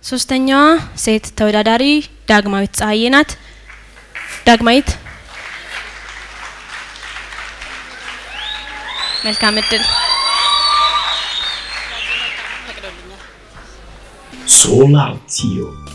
ሶስተኛዋ ሴት ተወዳዳሪ ዳግማዊት ፀሐዬ ናት። ዳግማዊት መልካም እድል። Solatio.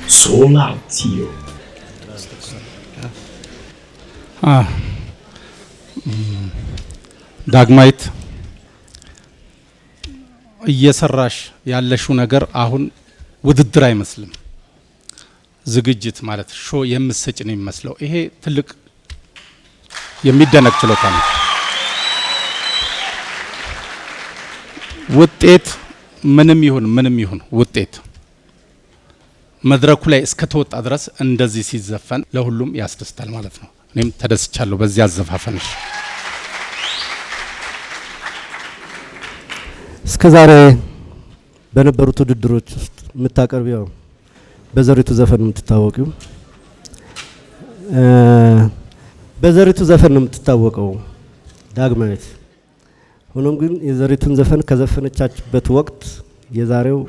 Solatio. ዳግማዊት እየሰራሽ ያለሽው ነገር አሁን ውድድር አይመስልም ዝግጅት ማለት ሾ የምትሰጭ ነው የሚመስለው ይሄ ትልቅ የሚደነቅ ችሎታ ነው ውጤት ምንም ይሁን ውጤት መድረኩ ላይ እስከ ተወጣ ድረስ እንደዚህ ሲዘፈን ለሁሉም ያስደስታል ማለት ነው እኔም ተደስቻለሁ በዚህ አዘፋፈንሽ እስከዛሬ በነበሩት ውድድሮች ውስጥ የምታቀርቢው በዘሪቱ ዘፈን የምትታወቂው በዘሪቱ ዘፈን ነው የምትታወቀው ዳግማዊት ሆኖም ግን የዘሪቱን ዘፈን ከዘፈነቻችበት ወቅት የዛሬው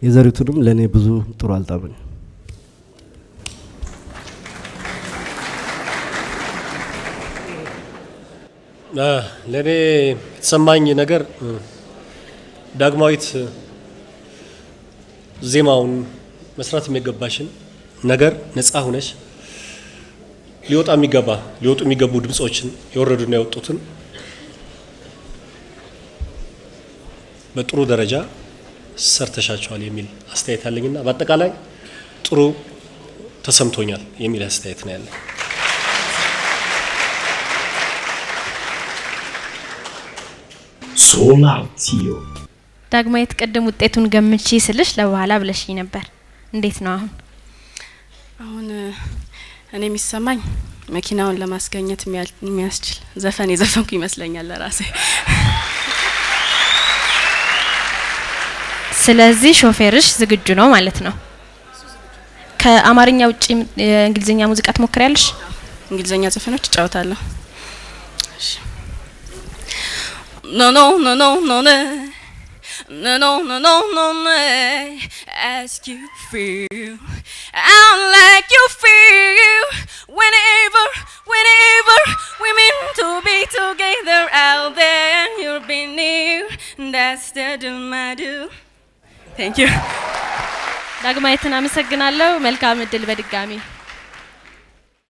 የዘሪቱንም ለኔ ብዙ ጥሩ አልጣመኝ ለኔ የተሰማኝ ነገር ዳግማዊት ዜማውን መስራት የሚገባሽን ነገር ነፃ ሆነሽ ሊወጡ የሚገቡ ድምጾችን የወረዱና ያወጡትን በጥሩ ደረጃ ሰርተሻቸዋል የሚል አስተያየት አለኝና በአጠቃላይ ጥሩ ተሰምቶኛል የሚል አስተያየት ነው ያለኝ Solatio. ዳግማዊት ቀደም ውጤቱን ገምቺ ስልሽ ለበኋላ ብለሽኝ ነበር እንዴት ነው አሁን እኔ የሚሰማኝ መኪናውን ለማስገኘት የሚያስችል ዘፈን የዘፈንኩ ይመስለኛል ለራሴ ስለዚህ ሾፌርሽ ዝግጁ ነው ማለት ነው ከአማርኛ ውጪ እንግሊዘኛ ሙዚቃ ትሞክሪያለሽ እንግሊዘኛ ዘፈኖች እጫወታለሁ No no no no no no no no no no no no as you feel I'm like you feel whenever we meant to be together out there you'll be near that's the do my do Thank you ዳግማዊትን አመሰግናለሁ መልካም እድል በድጋሚ